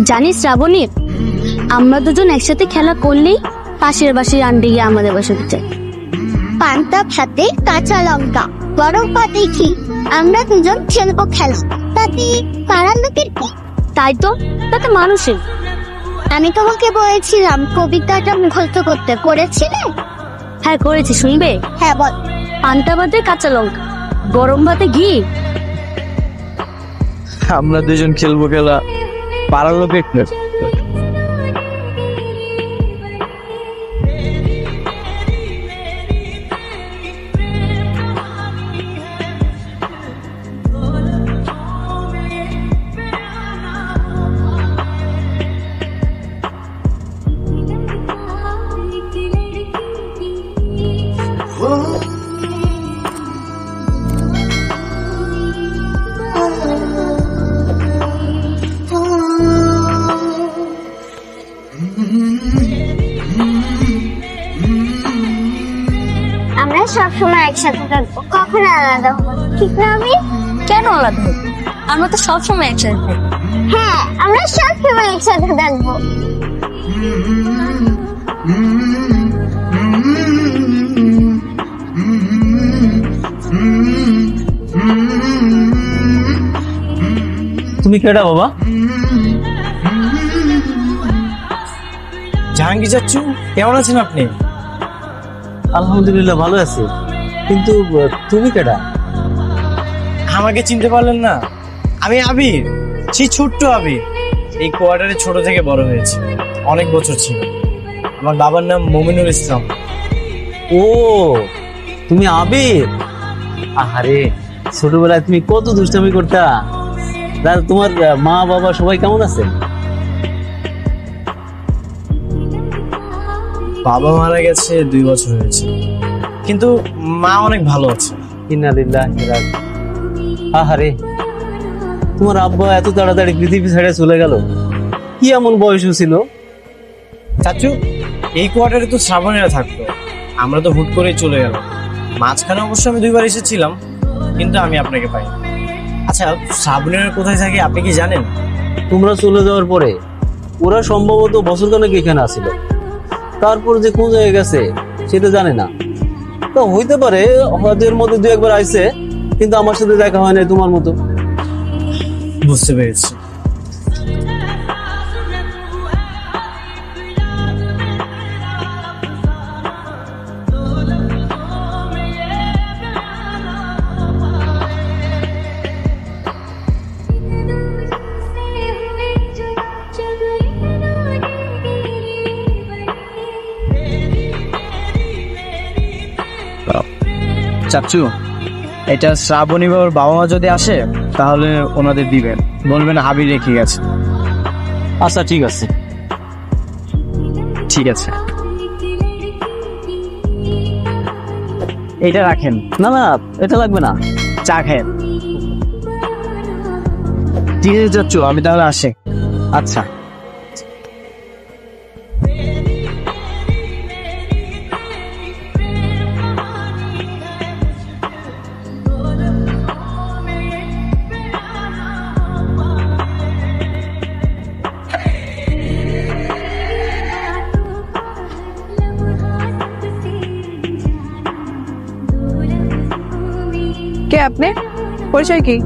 জানিস শ্রাবণী, আমরা দুজন একসাথে খেলা করলেই পাশের বাসায় আন্টি গিয়ে আমাদের বাসা দিতে। পান্তা ভাতে কাঁচা লঙ্কা গরম ভাতে কি আমরা দুজন খেলবো খেলা, তাতে পাড়ার লোকের কি? তাই তো, তাতে মানুষের। আমি তোমাকে বলেছিলাম কবিতাটা মুখস্থ করতে, করেছিলে? হ্যাঁ করেছি, শুনবে? হ্যাঁ বল। পান্তা ভাতে কাঁচা লঙ্কা গরম ভাতে ঘি। আমরা দুজন খেলবো খেলা, পাড়ার লোকের কি? আমরা সবসময় একসাথে থাকবো, কখনো আলাদা হবো না, ঠিক না? আমি কেন আলাদা হবো? আমরা তো সবসময় একসাথে থাকি। হ্যাঁ, আমরা সবসময় একসাথে থাকবো। তুমি কেডা বাবা? জাহাঙ্গীর চাচ্চু, কেমন আছেন আপনি? আলহামদুলিল্লাহ ভালো আছি, কিন্তু তুমি কেডা? আমাকে চিনতে পারলেন না? আমি আবির, সেই ছোট্ট আবির। এই কোয়ার্টারে ছোট থেকে বড় হয়েছে, অনেক বছর ছিল। আমার বাবার নাম মমিনুল ইসলাম। ও, তুমি আবির? আহারে, ছোটবেলায় তুমি কত দুষ্টামি করতা। তোমার মা বাবা সবাই কেমন আছে? বাবা মারা গেছে 2 বছর হয়েছে, কিন্তু মা অনেক ভালো আছে। ইন্নালিল্লাহি ওয়া ইন্না ইলাইহি। আহারে, তোমার আব্বা এত তাড়াতাড়ি পৃথিবী ছেড়ে চলে গেল, কি এমন বয়স ছিল? চাচু, এই কোয়ার্টারে তো শ্রাবণীরা থাকতো, আমরা তো হুট করেই চলে গেল। মাঝখানে অবশ্য আমি 2 বার এসেছিলাম, কিন্তু আমি আপনাকে পাই। আচ্ছা, শ্রাবণীরা কোথায় থাকে আপনি কি জানেন? তোমরা চলে যাওয়ার পরে ওরা সম্ভবত বছরখানেক এখানে আসিল, তারপর যে কোন জায়গায় গেছে সেটা জানে না। তো হইতে পারে ওদের মধ্যে 2-1 বার আইছে, কিন্তু আমার সাথে দেখা হয় নাই তোমার মতো। বুঝতে পেরেছি। চাচু, এটা শ্রাবণী বাবার বাবা মা যদি আসে তাহলে ওনাদের দিবেন, বলবেন আবির রেখে গেছে। আচ্ছা ঠিক আছে। ঠিক আছে, এইটা রাখেন। না না, এটা লাগবে না। চা খায়েন। ঠিক আছে চাচু, আমি তাহলে আসি। আচ্ছা। কে আপনি? পরিচয় কি?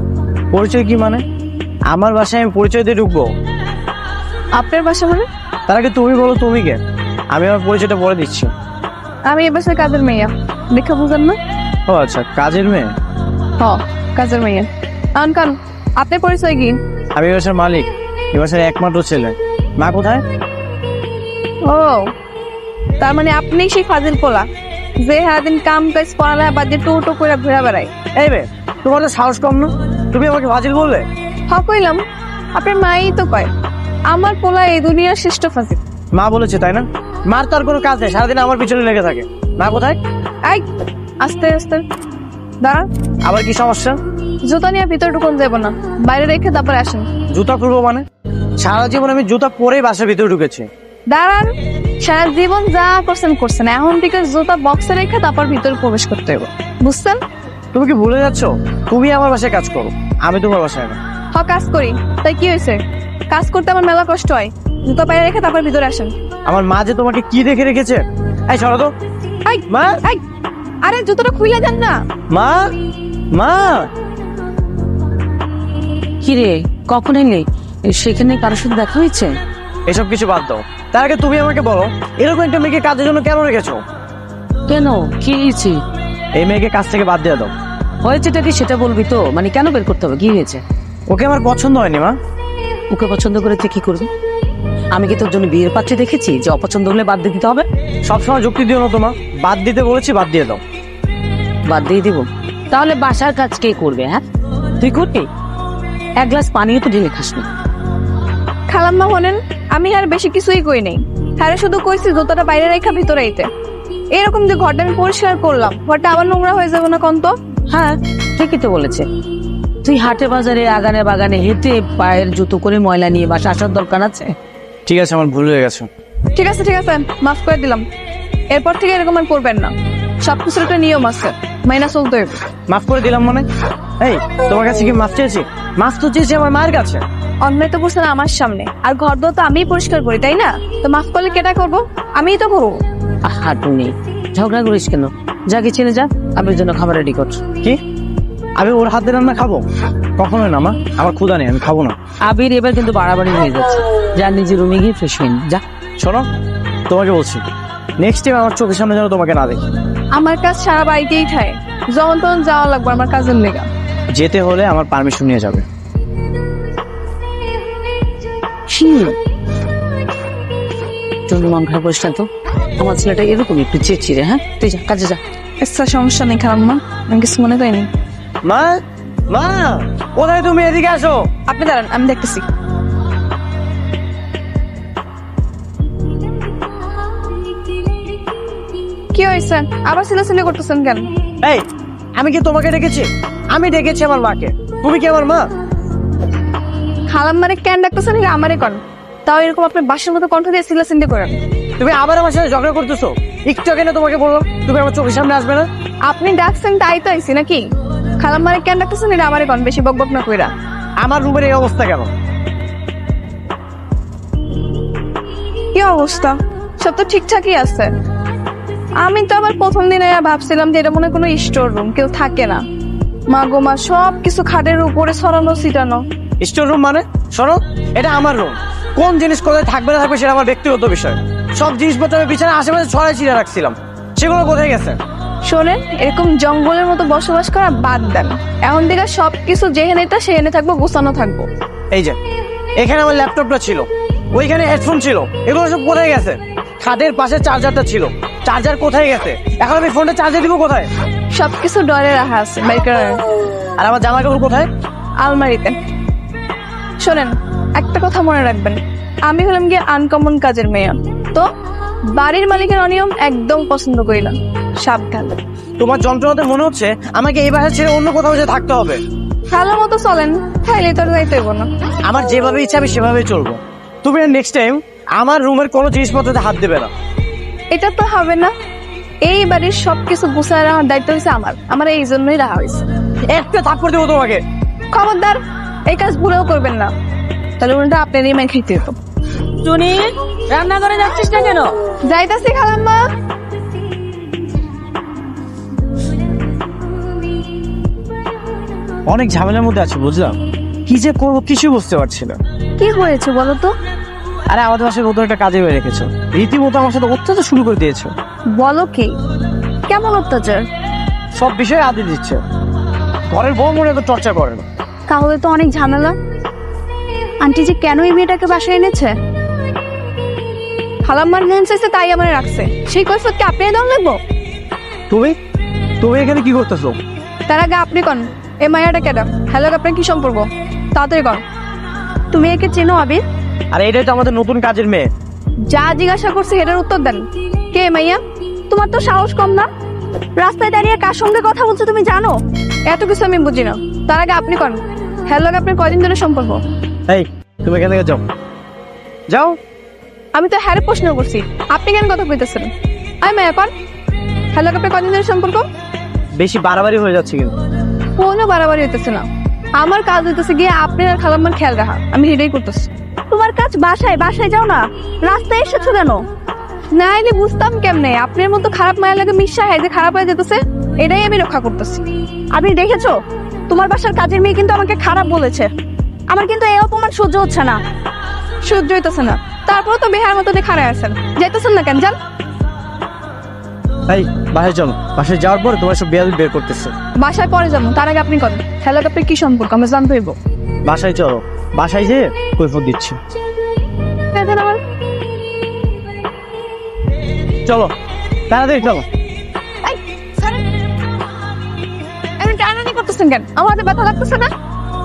পরিচয় কি মানে? আমার বাসায় আমি পরিচয় দিয়ে ঢুকবো? আপনার বাসা মানে? তার আগে তুমি বলো, তুমি কে? আমি আমার পরিচয়টা বলে দিচ্ছি। আমি এ বাসার কাজের মেয়ে, দেখা বুঝেন না? ও আচ্ছা, কাজের মেয়ে। হ, কাজের মেয়ে। আনকান, আপনার পরিচয় কি? আমি এই বাসার মালিক, এই বাসার একমাত্র ছেলে। মা কোথায়? ও, তার মানে আপনি সেই ফাজিল পোলা যে সারাদিন কাম কাজ পড়ালেখা বাদ দিয়ে টো করে ঘুরে বেড়ায়। এই বে, তোমার তো সাহস কম না? তুমি আমাকে ফাজিল বললে? হ কইলাম, আপনার মাই তো কয় আমার পোলা এই দুনিয়ার শ্রেষ্ঠ ফাজিল। মা বলেছে তাই না? মার তো আর কোনো কাজ নেই, সারাদিন আমার পিছনে লেগে থাকে। মা কোথায়? আই, আস্তে আস্তে দাঁড়ান। আবার কি সমস্যা? জুতা নিয়ে ভিতরে ঢুকুন যাবো না, বাইরে রেখে তারপর আসেন। জুতা খুলবো মানে? সারা জীবন আমি জুতা পরেই বাসার ভিতরে ঢুকেছি। দাঁড়ান, সারা জীবন যা করছেন, এখন থেকে জুতা বক্সে রেখে তারপর ভিতরে প্রবেশ করতে হবে, বুঝছেন? তুমি কি ভুলে যাচ্ছ? তুমি আমার বাসায় কাজ করো, আমি তোমার বাসায় না। কাজ করি, তাই কি হয়েছে? কাজ করতে আমার মেলা কষ্ট হয়। জুতো পায়ে রেখে তারপর ভিতরে আসেন। আমার মা যে তোমাকে কি দেখে রেখেছে। এই সরো তো। এই, মা, এই, আরে জুতোটা খুলে দেন না। মা, মা। কি রে, কখন এলি? সেখানে কারোর সাথে দেখা হয়েছে? এসব কিছু বাদ দাও, তার আগে তুমি আমাকে বলো এরকম একটা মেয়েকে কাজের জন্য কেন রেখেছো? কেন, কি হয়েছে? এই মেয়েকে কাজ থেকে বাদ দিয়ে দাও। হয়েছেটা কি সেটা বলবি তো, মানে কেন বের করতে হবে, কি হয়েছে? ওকে আমার পছন্দ হয়নি মা। ওকে পছন্দ করে তুই কি করবি? আমি কি তোর জন্য বিয়ের পাত্রে দেখেছি যে অপছন্দ হলে বাদ দিয়ে দিতে হবে? সবসময় যুক্তি দিও না তোমা, বাদ দিতে বলেছি, বাদ দিয়ে দাও। বাদ দিয়ে দিব? তাহলে বাসার কাজ কে করবে? হ্যাঁ, তুই করবি? এক গ্লাস পানিও তো ঢেলে খাস না। খালাম্মা বলেন আমি আর বেশি কিছুই কই নাই। হ্যাঁ শুধু কইছি জুতোটা বাইরে রেখা ভিতরে আইতে। এরকম যে ঘরটা আমি পরিষ্কার করলাম, ঘরটা আবার নোংরা হয়ে যাবে না কন্ত? হ্যাঁ ঠিকই তো বলেছে। তুই হাটে বাজারে আগানে বাগানে হেঁটে পায়ের জুতো করে ময়লা নিয়ে বাসা আসার দরকার আছে? ঠিক আছে, আমার ভুল হয়ে গেছে। ঠিক আছে ঠিক আছে, মাফ করে দিলাম। এরপর থেকে এরকম আর করবেন না। সবকিছুর একটা নিয়ম আছে, মাইনা চলতে হবে। মাফ করে দিলাম মানে? এই, তোমার কাছে কি মাফ চেয়েছি? মাফ তো চেয়েছি আমার মায়ের কাছে। অন্যায় তো করছেন আমার সামনে, আর ঘর দোর তো আমিই পরিষ্কার করি, তাই না? তো মাফ করলে কেটা করবো? আমিই তো করবো। হাঁটু নেই, ঝগড়া করিস কেন? যা কিচেনে যা, আমার জন্য খাবার রেডি কর। কি? আমি ওর হাতে রান্না খাবো? কখনোই না মা, আমার ক্ষুধা নেই, আমি খাবো না। আবির এবার কিন্তু বাড়াবাড়ি হয়ে যাচ্ছে। যা নিজের রুমে গিয়ে ফ্রেশ হয়ে নে, যা। শোনো, তোমাকে বলছি নেক্সট টাইম আমার চোখের সামনে যেন তোমাকে না দেখি। আমার কাজ সারা বাড়িতেই থাকে, যখন তখন যাওয়া লাগবে আমার কাজের লেগা। যেতে হলে আমার পারমিশন নিয়ে যাবে। তোর মন খারাপ করিস না তো, আমার ছেলেটা এরকম একটু চেঁচিয়ে। হ্যাঁ তুই যা, কাজে যা। আচ্ছা সমস্যা নেই খালাম্মা, আমি কিছু মনে করিনি। মা, মা, কোথায় তুমি? এদিকে আসো। আপনি দাঁড়ান, আমি দেখতেছি। কি হয়েছে? আবার ছিলাছিলি করতেছেন কেন? এই, আমি কি তোমাকে ডেকেছি? আমি ডেকেছি আমার মাকে। তুমি কি আমার মা? খালাম্মারে কেন ডাকতেছেন নাকি আমারে কন? তাও এরকম আপনি বাসার মতো কণ্ঠ দিয়ে সিলাসিন্দি করেন। তুমি আবার আমার সাথে ঝগড়া করতেছো। একটু আগে না তোমাকে বললাম তুমি আমার চোখের সামনে আসবে না। আপনি ডাকছেন তাই তো আইছি নাকি? খালাম্মারে কেন ডাকতেছেন এটা আমারে কন, বেশি বকবক না কইরা। আমার রুমের এই অবস্থা কেন? কি অবস্থা? সব তো ঠিকঠাকই আছে। আমি তো আবার প্রথম দিনে ভাবছিলাম যে এটা মনে হয় কোনো স্টোর রুম, কেউ থাকে না। মা গো মা, সব কিছু খাটের উপরে ছড়ানো ছিটানো। স্টোর রুম মানে? শোনো, এটা আমার রুম। কোন জিনিস কোথায় থাকবে না থাকবে সেটা আমার ব্যক্তিগত বিষয়। সব জিনিসপত্র আমি বিছানার আশেপাশে ছড়াই ছিঁড়ে রাখছিলাম, সেগুলো কোথায় গেছে? শোনেন, এরকম জঙ্গলের মতো বসবাস করা বাদ দেন। এখন থেকে সবকিছু যেখানে তা সেখানে থাকবো, গোছানো থাকবো। এই যে এখানে আমার ল্যাপটপটা ছিল, ওইখানে হেডফোন ছিল, এগুলো সব কোথায় গেছে? খাটের পাশে চার্জারটা ছিল, চার্জার কোথায় গেছে? এখন আমি ফোনটা চার্জে দিব কোথায়? সবকিছু ডরে রাখা আছে, বাইর করে রাখেন। আর আমার জামা কাপড় কোথায়? আলমারিতে। শোনেন, একটা কথা মনে রাখবেন, আমি হলাম গিয়ে আনকমন কাজের মেয়ে। তো বাড়ির মালিকের অনিয়ম একদম পছন্দ করি না, সাবধান। তোমার যন্ত্রণাতে মনে হচ্ছে আমাকে এই বাসা ছেড়ে অন্য কোথাও যে থাকতে হবে। ভালো মতো চলেন, খাইলে তো আর যাইতে হইব না। আমার যেভাবে ইচ্ছা আমি সেভাবেই চলবো। তুমি নেক্সট টাইম আমার রুমের কোনো জিনিসপত্রতে হাত দেবে না। এটা তো হবে না। এই বাড়ির সবকিছু গুছায় রাখার দায়িত্ব হয়েছে আমার এই জন্যই রাখা হয়েছে। একটা থাপ্পড় দেবো তোমাকে। খবরদার, এই কাজ ভুলেও করবেন না, তাহলে উল্টা আপনারই মেয়ে খাইতে হতো। টুনি, রান্নাঘরে যাচ্ছিস না কেন? যাইতাছি খালাম্মা। অনেক ঝামেলার মধ্যে আছে, বুঝলাম। কি যে করবো কিছু বুঝতে পারছি না। কি হয়েছে বলো তো? আরে আমাদের বাসায় নতুন একটা কাজে হয়ে রেখেছো, রীতিমতো আমার সাথে অত্যাচার শুরু করে দিয়েছো। বলো কি? কেমন অত্যাচার? সব বিষয়ে আদি দিচ্ছে। ঘরের বউ মনে তো চর্চা করে না। তাহলে তো অনেক ঝামেলা। আন্টি যে কেন এই মেয়েটাকে বাসায় এনেছে? খালাম্মার মন চাইছে তাই আমার রাখছে, সেই কৈফিয়ত কি আপনি দাম লাগবো? তুমি তুমি এখানে কি করতেছো? তার আগে আপনি কন, এই মায়াটা কেডা? হ্যালো, আপনার কি সম্পর্ক? তাড়াতাড়ি কন। তুমি একে চেনো আবির? আরে এটাই তো আমাদের নতুন কাজের মেয়ে। যা জিজ্ঞাসা করছে এটার উত্তর দেন। কে মাইয়া? তোমার তো সাহস কম না? রাস্তায় দাঁড়িয়ে কার সঙ্গে কথা বলছো তুমি জানো? এত কিছু আমি বুঝি না। তার আগে আপনি কন, হ্যালো, আপনার কয়দিন ধরে সম্পর্ক? এই, তুমি এখান থেকে যাও, যাও। আমি তো হ্যারে প্রশ্ন করছি, আপনি কেন কথা কইতেছেন? আই মায়া কন, হ্যালো, আপনার কয়দিন ধরে সম্পর্ক? বেশি বাড়াবাড়ি হয়ে যাচ্ছে কিন্তু। কোনো বাড়াবাড়ি হইতেছে না। আমার কাজ হইতেছে গিয়ে আপনার আর খালাম্মার খেয়াল রাখা, আমি এটাই করতেছি। তোমার কাজ বাসায়, বাসায় যাও না, রাস্তায় এসেছো কেন? না এলে বুঝতাম কেমনে আপনার মতো খারাপ মায়ের লাগে মিশা হয় যে খারাপ হয়ে যেতেছে, এটাই আমি রক্ষা করতেছি। আপনি দেখেছো তোমার বাসার কাজের মেয়ে কিন্তু আমাকে খারাপ বলেছে। আমার কিন্তু এই অপমান সহ্য হচ্ছে না। সহ্য হইতেছে না, তারপর তো বেহার মতো খাড়া আছেন, যাইতেছেন না কেন? যান এই বাসায় চলো, বাসায় যাওয়ার পর তোমার সব বেয়াদবি বের করতেছে। বাসায় পরে যাবো, তার আগে আপনি করেন হ্যালো আপনার কি সম্পর্ক আমরা জানতে হইব। বাসায় চলো, বাসায় যেয়ে কৈফিয়ত দিচ্ছি। চলো তাড়াতাড়ি চলো। আপনি টানানি করতেছেন কেন? আমার হাতে ব্যথা লাগতেছে না?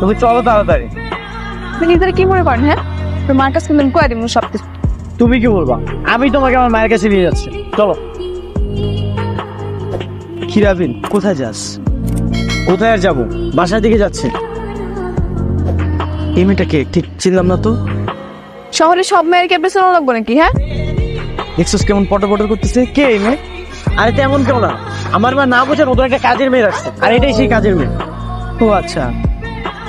তুমি চলো তাড়াতাড়ি। আপনি নিজেরা কি মনে করেন? হ্যাঁ, তোর মার কাছে কিন্তু আমি কয়ে দিব সবকিছু। তুমি কি বলবা? আমি তোমাকে আমার মায়ের কাছে নিয়ে যাচ্ছি, চলো। কিরাবিন কোথায় যাস? কোথায় আর যাবো, বাসার দিকে যাচ্ছে। এই মেয়েটাকে ঠিক চিনলাম না তো। শহরে সব মেয়ের কে পেছনে লাগবো নাকি? হ্যাঁ, দেখছিস কেমন পটর পটর করতেছে? কে এই মেয়ে? আরে তেমন কেউ না, আমার মা না বোঝে নতুন একটা কাজের মেয়ে রাখছে, আর এটাই সেই কাজের মেয়ে। ও আচ্ছা,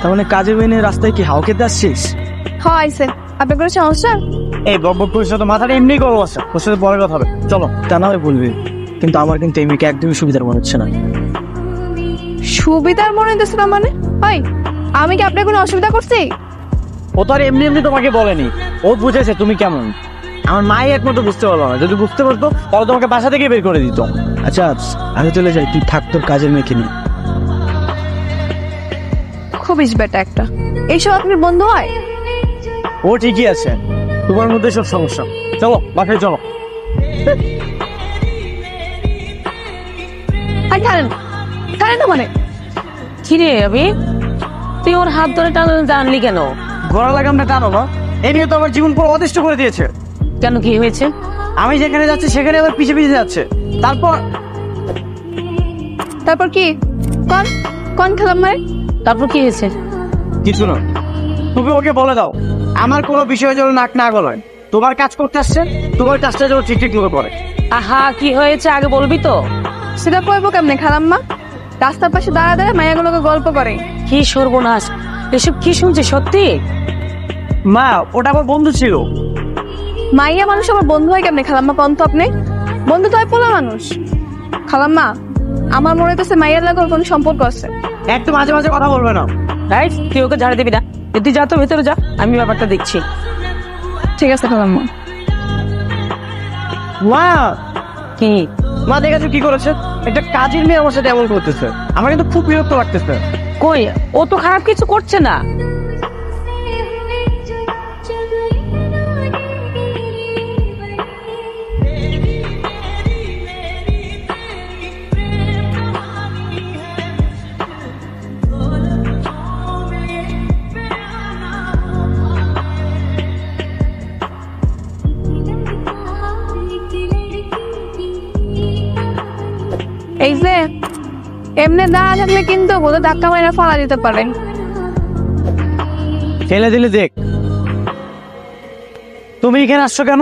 তার মানে কাজের মেয়ে নিয়ে রাস্তায় কি হাও খেতে আসছিস? হ্যাঁ আইসেন। আপনার কোনো সমস্যা? এই বকবক করিস না তো, মাথাটা এমনি গরম আছে, ওর সাথে পরে কথা হবে, চলো। তা না হয় বলবি, কিন্তু আমার কিন্তু এই মেয়েকে একদমই সুবিধার মনে হচ্ছে না। সুবিধার মনে হইতেছে না মানে? হয় আমি কি আপনার কোনো অসুবিধা করছি? ও তো আর এমনি এমনি তোমাকে বলেনি, ও বুঝেছে তুমি কেমন। আমার মাই একমাত্র বুঝতে পারলো না, যদি বুঝতে পারতো তাহলে তোমাকে বাসা থেকে বের করে দিত। আচ্ছা আমি চলে যাই, তুই থাক তোর কাজের মেয়েকে নিয়ে। খুব বেটা একটা, এইসব আপনার বন্ধু হয়? ও ঠিকই আছে, তোমার মধ্যে সব সমস্যা। চলো বাসায় চলো। আর ছাড়েন, ছাড়েন না মানে। কিরে আমি, তুই ওর হাত ধরে টানলি কেন? গলা লাগামটা টানো না, এই নিয়ে তো আমার জীবন পুরো অতিষ্ঠ করে দিয়েছে। কেন, কি হয়েছে? আমি যেখানে যাচ্ছি সেখানে আবার পিছে পিছে যাচ্ছে। তারপর কি? কোন কোন খেলাম মারে? তারপর কি হয়েছে? কিছু না, তুমি ওকে বলে দাও আমার কোনো বিষয়ে যেন নাক না গলায়। তোমার কাজ করতে আসছে, তোমার কাজটা যেন ঠিক ঠিক মতো করে। আহা, কি হয়েছে আগে বলবি তো। সেটা কইবো কেমনে খালাম্মা? রাস্তার পাশে দাঁড়া দাঁড়া মায়াগুলোকে গল্প করে। কি সর্বনাশ, এসব কি শুনছে সত্যি? মা ওটা আমার বন্ধু ছিল। মাইয়া মানুষ আমার বন্ধু হয় কেমনে খালাম্মা? পন্ত আপনি বন্ধু তো হয় পোলা মানুষ। খালাম্মা আমার মনে হইতেছে মাইয়ার লাগে ওর কোনো সম্পর্ক আছে। একটু মাঝে মাঝে কথা বলবে না। রাইট, তুই ওকে ঝাড়ে দিবি না। তুই যা তো ভেতরে যা, আমি ব্যাপারটা দেখছি। ঠিক আছে খালাম্মা। মা কি মা দেখেছো কি করেছে? একটা কাজের মেয়ে আমার সাথে এমন করতেছে, আমার কিন্তু খুব বিরক্ত লাগতেছে। কই, ও তো খারাপ কিছু করছে না। এই যে এমনি দাঁড়া থাকলে কিন্তু বোধ ধাক্কা মাইরা ফালা দিতে পারে। ফেলে দিলে দেখ। তুমি এখানে আসছো কেন?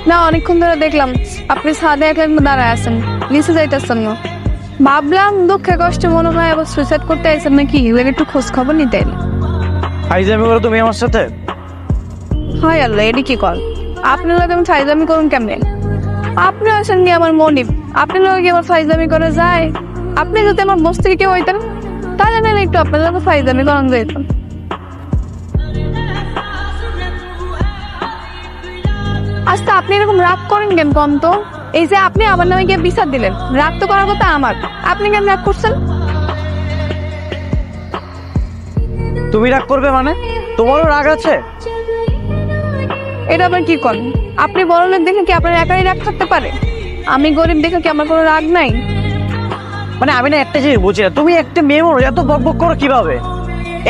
না অনেকক্ষণ ধরে দেখলাম আপনি ছাদে একলা দাঁড়ায় আছেন, নিচে যাইতেছেন না। ভাবলাম দুঃখে কষ্টে মনে হয় আবার সুইসাইড করতে আইছেন নাকি, একটু খোঁজ খবর নিতে এলাম। ফাইজামি করো তুমি আমার সাথে? হয় আল্লাহ, এটি কি কল? আপনার লোক আমি ফাইজামি করুন কেমনে? আপনি আছেন কি আমার মনিব, আপনার লোক কি আমার ফাইজামি করে যায়? আপনি যদি আমার বস্তিকে কেউ হইতেন তাহলে না একটু আপনার লোক ফাইজামি করান যেত। আচ্ছা আপনি এরকম রাগ করেন কেন কম তো? এই যে আপনি আমার নামে গিয়ে বিচার দিলেন, রাগ তো করার কথা আমার, আপনি কেন রাগ করছেন? তুমি রাগ করবে মানে? তোমারও রাগ আছে? এটা আবার কি করেন? আপনি বড় লোক দেখে কি আপনার একাই রাগ থাকতে পারে? আমি গরিব দেখে কি আমার কোনো রাগ নাই? মানে আমি না একটা জিনিস বুঝি না, তুমি একটা মেয়ে মানুষ এত বকবক করো কিভাবে?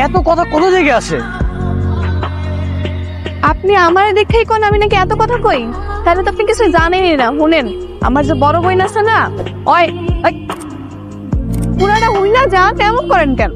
এত কথা কোথা থেকে আসে? আপনি আমার দেখেই কোন আমি নাকি এত কথা কই? তাহলে তো আপনি কিছু জানেনই না। শুনেন, আমার যে বড় বোন আছে না, ওই পুরাটা হই না যা তেমন করেন কেন?